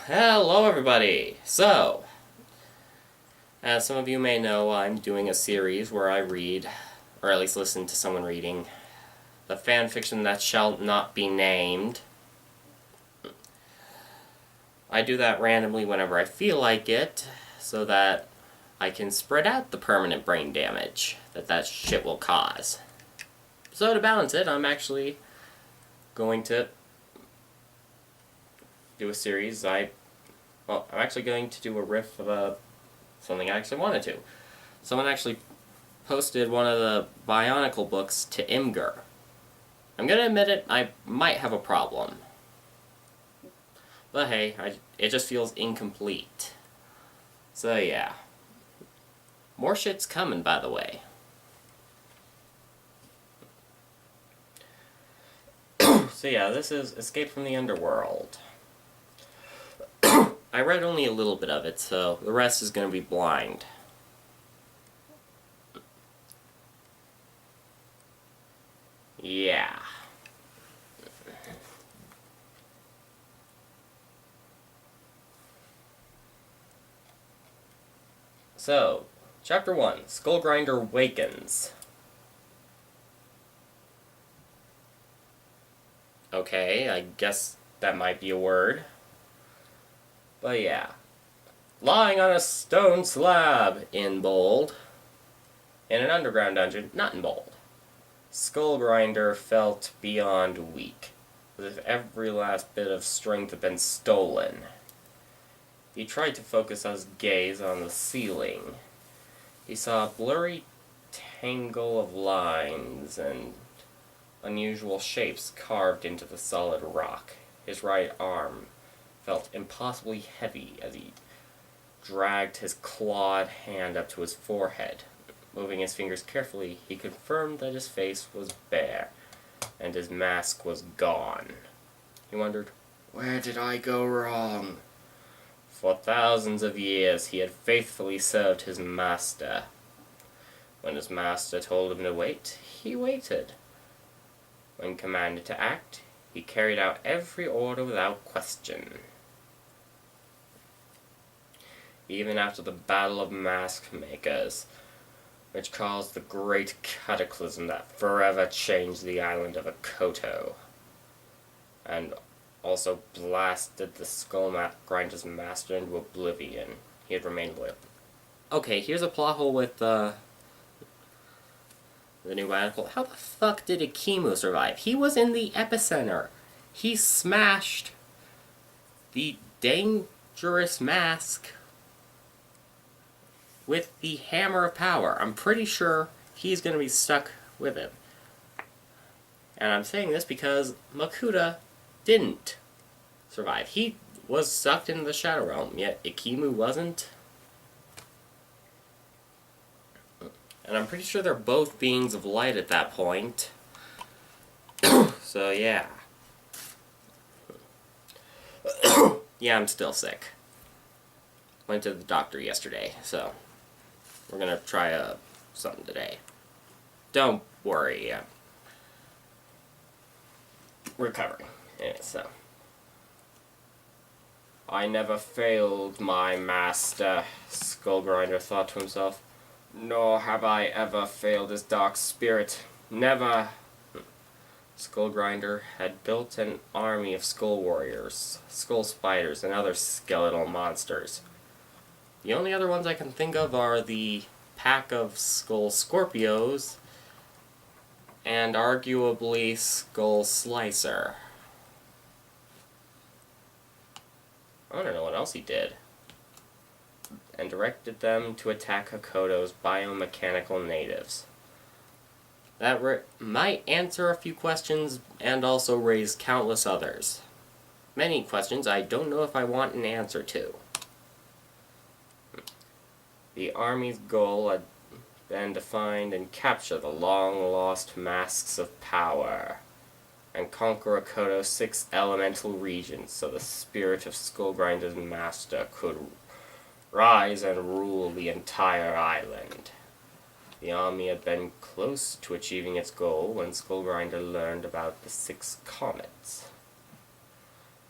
Hello everybody! So, as some of you may know, I'm doing a series where I read, or at least listen to someone reading, the fan fiction that shall not be named. I do that randomly whenever I feel like it, so that I can spread out the permanent brain damage that shit will cause. So to balance it, I'm actually going to do a series. I'm actually going to do a riff of something I actually wanted to. Someone actually posted one of the Bionicle books to imgur. I'm gonna admit it, I might have a problem. But hey, it just feels incomplete. So yeah. More shit's coming, by the way. So yeah, this is Escape from the Underworld. I read only a little bit of it, so the rest is going to be blind. Yeah. So, Chapter 1, Skullgrinder Wakens. Okay, I guess that might be a word. But yeah. Lying on a stone slab, in bold. In an underground dungeon, not in bold. Skullgrinder felt beyond weak, as if every last bit of strength had been stolen. He tried to focus his gaze on the ceiling. He saw a blurry tangle of lines and unusual shapes carved into the solid rock. His right arm felt impossibly heavy as he dragged his clawed hand up to his forehead. Moving his fingers carefully, he confirmed that his face was bare, and his mask was gone. He wondered, where did I go wrong? For thousands of years he had faithfully served his master. When his master told him to wait, he waited. When commanded to act, he carried out every order without question. Even after the Battle of Mask Makers, which caused the great cataclysm that forever changed the island of Akoto, and also blasted the Skullgrinder's master into oblivion, he had remained loyal. Okay, here's a plot hole with the new bionicle. How the fuck did Ikimu survive? He was in the epicenter. He smashed the dangerous mask with the hammer of power. I'm pretty sure he's going to be stuck with him. And I'm saying this because Makuta didn't survive. He was sucked into the Shadow Realm, yet Ikimu wasn't. And I'm pretty sure they're both beings of light at that point. So yeah. Yeah, I'm still sick. Went to the doctor yesterday, so we're gonna try something today. Don't worry, recovering. Anyway, so I never failed my master, Skullgrinder thought to himself. Nor have I ever failed his dark spirit. Never. Skullgrinder had built an army of skull warriors, skull spiders, and other skeletal monsters. The only other ones I can think of are the pack of skull scorpios and arguably Skull Slicer. I don't know what else he did. And directed them to attack Hakoto's biomechanical natives. That might answer a few questions and also raise countless others. Many questions I don't know if I want an answer to. The army's goal had been to find and capture the long-lost masks of power, and conquer Akoto's 6 elemental regions so the spirit of Skullgrinder's master could rise and rule the entire island. The army had been close to achieving its goal when Skullgrinder learned about the 6 comets.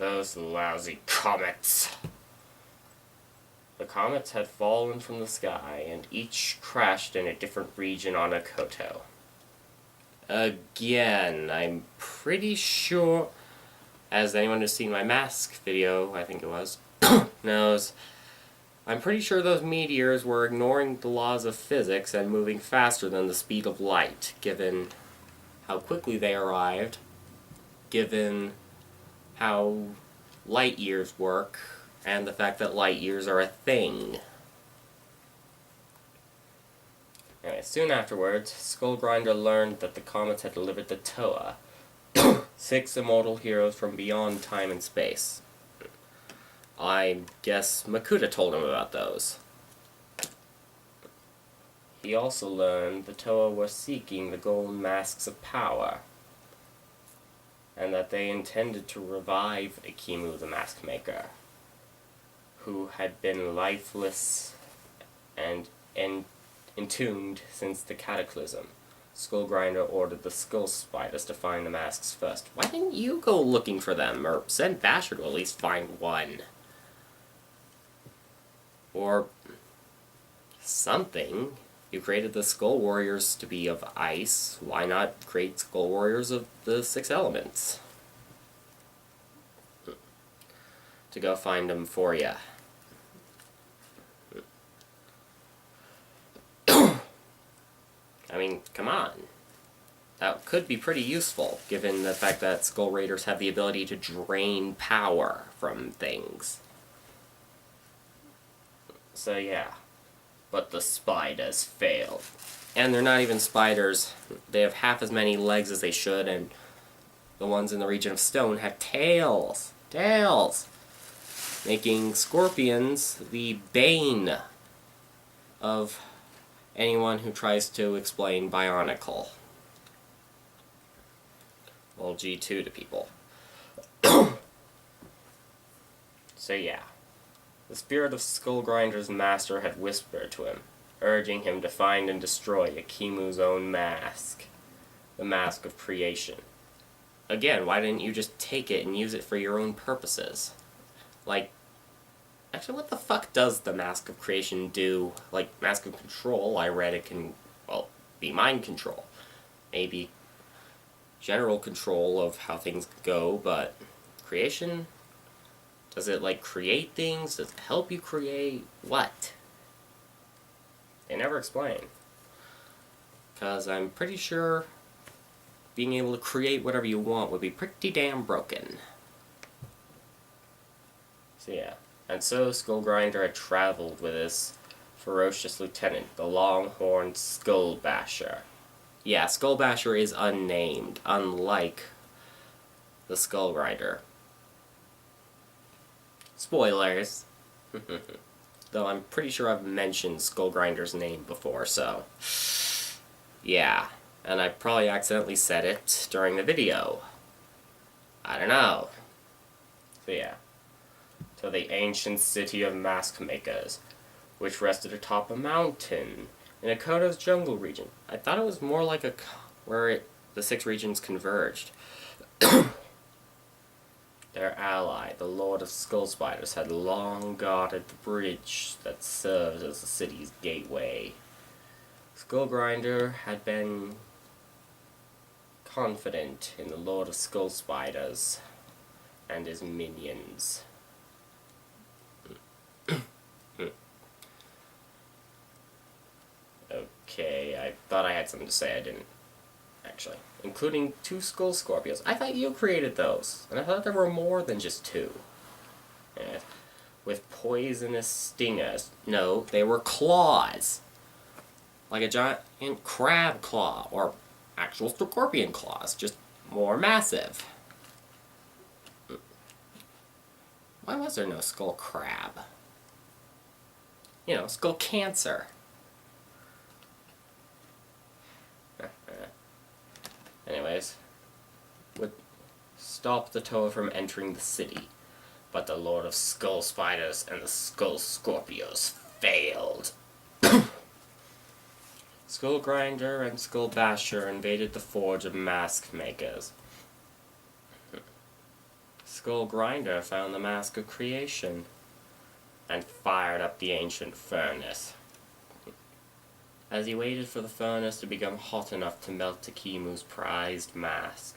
Those lousy comets. The comets had fallen from the sky, and each crashed in a different region on Akoto. Again, I'm pretty sure, as anyone who's seen my mask video, I think it was, knows, I'm pretty sure those meteors were ignoring the laws of physics and moving faster than the speed of light, given how quickly they arrived, given how light years work, and the fact that light years are a thing. Anyway, soon afterwards, Skullgrinder learned that the comets had delivered the Toa, 6 immortal heroes from beyond time and space. I guess Makuta told him about those. He also learned the Toa were seeking the golden masks of power, and that they intended to revive Akimu the Mask Maker, who had been lifeless and entombed since the Cataclysm. Skullgrinder ordered the Skull Spiders to find the masks first. Why didn't you go looking for them, or send Basher to at least find one? Or something. You created the Skull Warriors to be of ice. Why not create Skull Warriors of the 6 elements? To go find them for ya. I mean, come on. That could be pretty useful, given the fact that Skull Raiders have the ability to drain power from things. So yeah. But the spiders failed. And they're not even spiders. They have half as many legs as they should, and the ones in the region of stone have tails. Tails! Making scorpions the bane of anyone who tries to explain bionicle. Well, G2 to people. So yeah. The spirit of Skullgrinder's master had whispered to him, urging him to find and destroy Akimu's own mask. The mask of creation. Again, why didn't you just take it and use it for your own purposes? Like, actually, what the fuck does the Mask of Creation do? Like, Mask of Control, I read it can, well, be mind control. Maybe general control of how things go, but creation? Does it, like, create things? Does it help you create? What? They never explain. Because I'm pretty sure being able to create whatever you want would be pretty damn broken. So yeah. And so Skullgrinder had traveled with his ferocious lieutenant, the long-horned Skullbasher. Yeah, Skullbasher is unnamed, unlike the Skullgrinder. Spoilers. Though I'm pretty sure I've mentioned Skullgrinder's name before, so... yeah. And I probably accidentally said it during the video. I don't know. So yeah. To the ancient city of mask makers, which rested atop a mountain in Akoto's jungle region. I thought it was more like the 6 regions converged. Their ally, the Lord of Skull Spiders, had long guarded the bridge that served as the city's gateway. Skullgrinder had been confident in the Lord of Skull Spiders and his minions. Okay, I thought I had something to say, I didn't, actually. Including 2 Skull Scorpios. I thought you created those, and I thought there were more than just 2. Yeah. With poisonous stingers. No, they were claws. Like a giant crab claw, or actual scorpion claws, just more massive. Why was there no skull crab? You know, skull cancer. Anyways, would stop the Toa from entering the city, but the Lord of Skull Spiders and the Skull Scorpios failed. Skullgrinder and Skullbasher invaded the Forge of Mask Makers. Skull Grinder found the Mask of Creation and fired up the ancient furnace. As he waited for the furnace to become hot enough to melt Takimu's prized mask,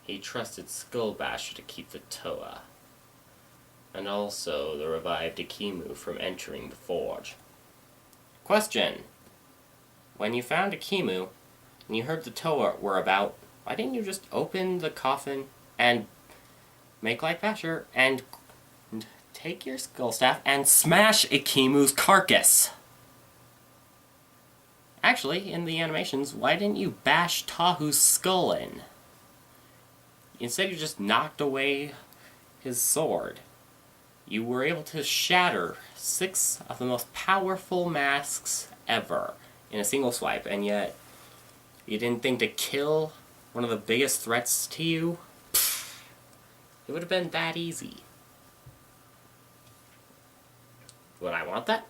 he trusted Skull Basher to keep the Toa, and also the revived Takimu from entering the forge. Question: when you found Takimu, and you heard the Toa were about, why didn't you just open the coffin and make like Basher and take your skull staff and smash Akimu's carcass? Actually, in the animations, why didn't you bash Tahu's skull in? Instead, you just knocked away his sword. You were able to shatter 6 of the most powerful masks ever in a single swipe, and yet you didn't think to kill one of the biggest threats to you? Pfft, it would have been that easy. Would I want that?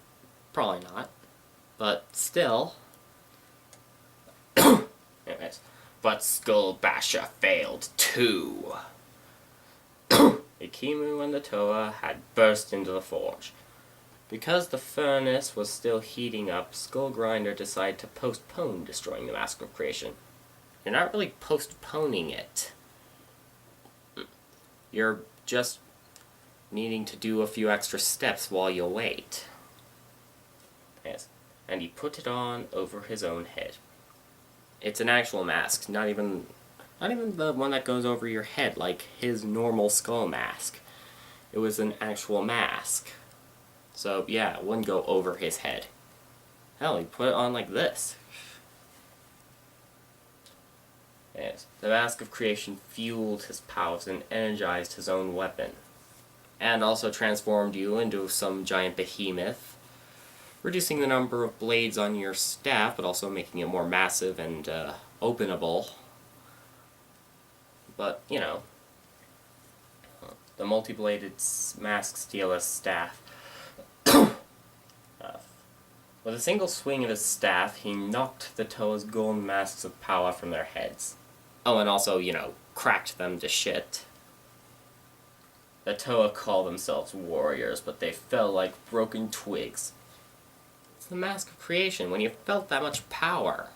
Probably not. But still. Anyways. But Skull Basher failed too. Akimu and the Toa had burst into the forge. Because the furnace was still heating up, Skull Grinder decided to postpone destroying the Mask of Creation. You're not really postponing it. You're just needing to do a few extra steps while you wait. Yes. And he put it on over his own head. It's an actual mask, not even the one that goes over your head like his normal skull mask. It was an actual mask. So yeah, it wouldn't go over his head. Hell, he put it on like this. Yes. The Mask of Creation fueled his powers and energized his own weapon. And also transformed you into some giant behemoth, reducing the number of blades on your staff, but also making it more massive and openable. But, you know, the multi-bladed mask steeless staff. With a single swing of his staff, he knocked the Toa's golden masks of power from their heads. Oh, and also, you know, cracked them to shit. The Toa call themselves warriors, but they fell like broken twigs. It's the Mask of Creation. When you felt that much power,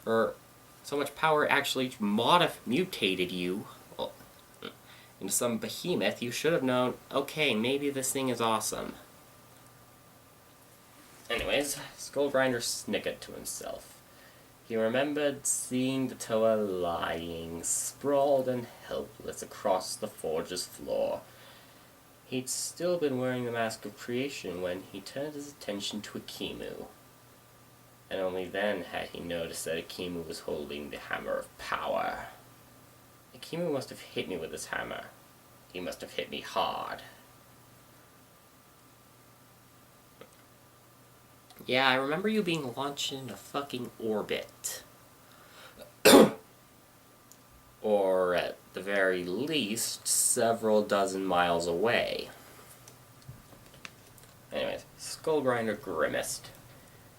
or so much power actually mutated you into some behemoth, you should have known, okay, maybe this thing is awesome. Anyways, Skull Grinder snickered to himself. He remembered seeing the Toa lying, sprawled and helpless across the forge's floor. He'd still been wearing the Mask of Creation when he turned his attention to Akimu. And only then had he noticed that Akimu was holding the Hammer of Power. Akimu must have hit me with his hammer. He must have hit me hard. Yeah, I remember you being launched into fucking orbit. Or at the very least, several dozen miles away. Anyways, Skull Grinder grimaced.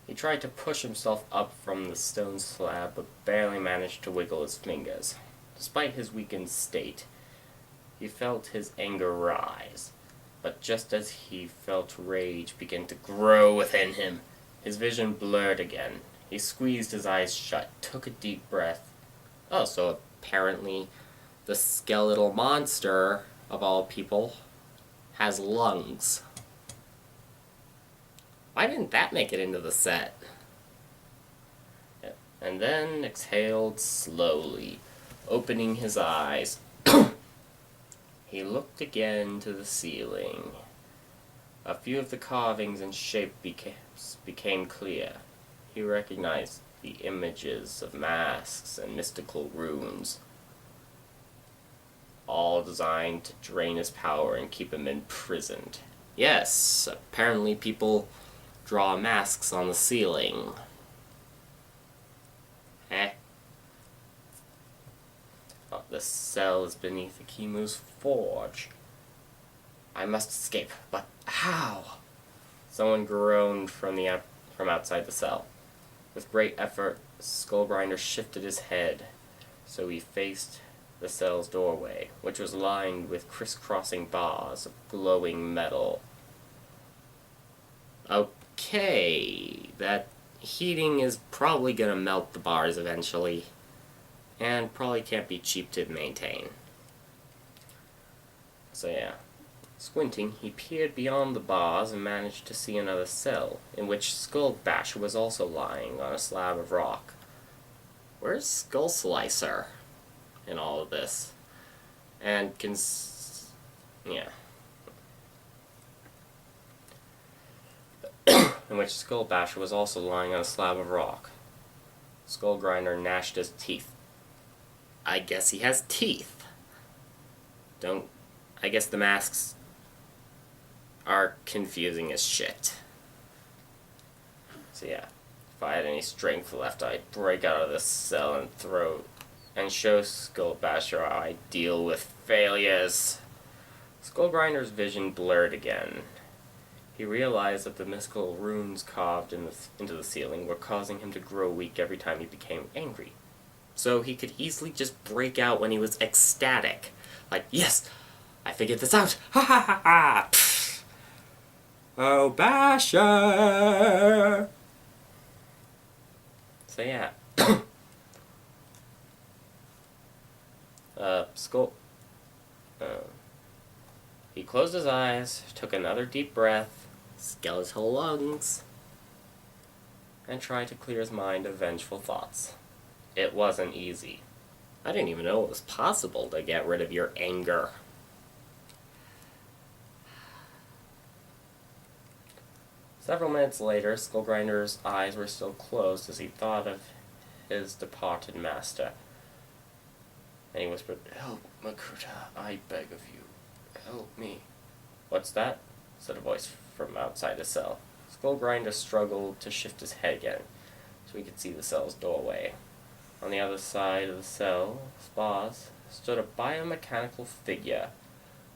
He tried to push himself up from the stone slab, but barely managed to wiggle his fingers. Despite his weakened state, he felt his anger rise. But just as he felt rage begin to grow within him, his vision blurred again. He squeezed his eyes shut, took a deep breath. Oh, so apparently the skeletal monster, of all people, has lungs. Why didn't that make it into the set? And then exhaled slowly, opening his eyes. He looked again to the ceiling. A few of the carvings and shape became clear. He recognized the images of masks and mystical runes, all designed to drain his power and keep him imprisoned. Yes, apparently people draw masks on the ceiling. Oh, the cell is beneath Akimu's forge. I must escape, but how? Someone groaned from outside the cell. With great effort, Skull Grinder shifted his head, so he faced the cell's doorway, which was lined with crisscrossing bars of glowing metal. Okay, that heating is probably gonna melt the bars eventually, and probably can't be cheap to maintain. So yeah. Squinting, he peered beyond the bars and managed to see another cell, in which Skull Basher was also lying on a slab of rock. Where's Skull Slicer in all of this? And yeah. In which Skull Basher was also lying on a slab of rock. Skull Grinder gnashed his teeth. I guess he has teeth. I guess the masks are confusing as shit. So yeah, if I had any strength left, I'd break out of this cell and show Skull Basher how I deal with failures. Skull Grinder's vision blurred again. He realized that the mystical runes carved into the ceiling were causing him to grow weak every time he became angry. So he could easily just break out when he was ecstatic. Like, yes, I figured this out! Ha ha ha ha! Oh, Basher! So yeah. Skull... he closed his eyes, took another deep breath, skeletal lungs, and tried to clear his mind of vengeful thoughts. It wasn't easy. I didn't even know it was possible to get rid of your anger. Several minutes later, Skull Grinder's eyes were still closed as he thought of his departed master. And he whispered, "Help, Makuta, I beg of you. Help me." "What's that?" said a voice from outside the cell. Skull Grinder struggled to shift his head again, so he could see the cell's doorway. On the other side of the cell's bars stood a biomechanical figure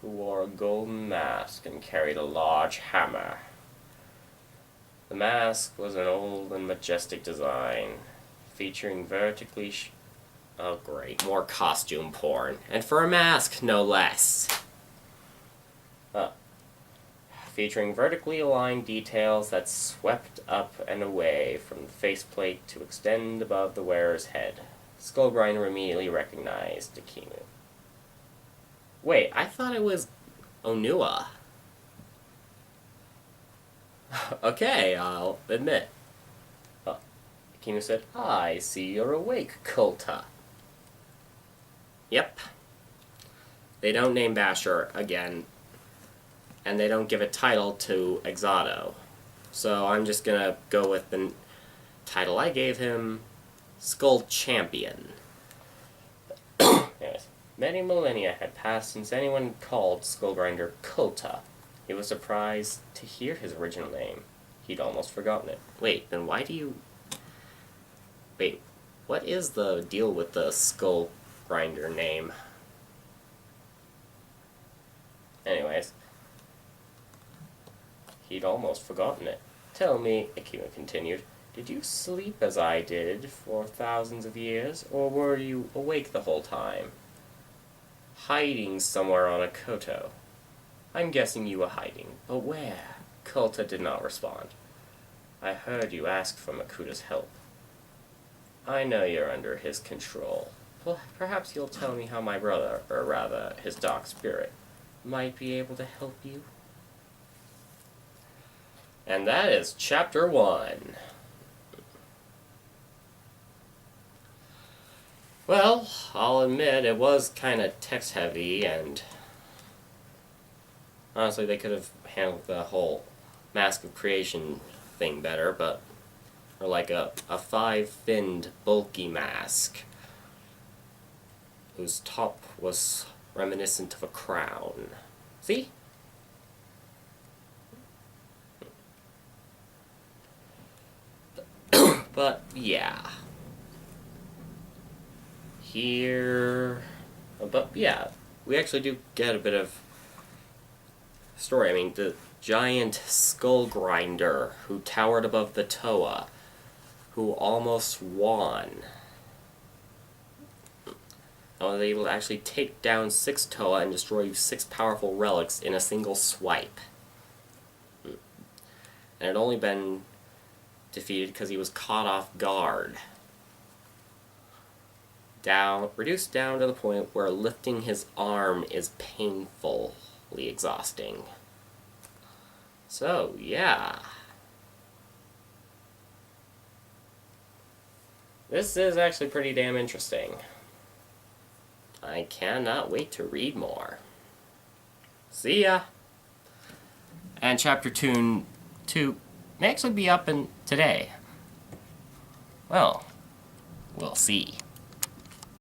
who wore a golden mask and carried a large hammer. The mask was an old and majestic design, featuring vertically oh great, more costume porn. And for a mask, no less. Featuring vertically aligned details that swept up and away from the faceplate to extend above the wearer's head. Skull Grinder immediately recognized Akimu. Wait, I thought it was Onua. Okay, I'll admit. Akimu said, "I see you're awake, Kulta." Yep. They don't name Basher again, and they don't give a title to Exado. So I'm just gonna go with the title I gave him, Skull Champion. Yes. Many millennia had passed since anyone called Skull Grinder Kulta. He was surprised to hear his original name. He'd almost forgotten it. Wait, then why do you... Wait, what is the deal with the Skull Grinder name? Anyways, he'd almost forgotten it. "Tell me," Akimu continued, "did you sleep as I did for thousands of years, or were you awake the whole time? Hiding somewhere on a koto. I'm guessing you were hiding, but where?" Kulta did not respond. "I heard you ask for Makuta's help. I know you're under his control. Well, perhaps you'll tell me how my brother, or rather, his dark spirit, might be able to help you." And that is Chapter 1. Well, I'll admit it was kind of text-heavy, and honestly, they could have handled the whole Mask of Creation thing better, but... Or like a five-finned, bulky mask, whose top was reminiscent of a crown. See? But, yeah. But, yeah, we actually do get a bit of story. I mean, the giant Skull Grinder who towered above the Toa, who almost won. I was able to actually take down 6 Toa and destroy 6 powerful relics in a single swipe. And it had only been defeated because he was caught off guard. Reduced down to the point where lifting his arm is painfully exhausting. So, yeah. This is actually pretty damn interesting. I cannot wait to read more. See ya! And Chapter 2 may actually be up today. Well, we'll see.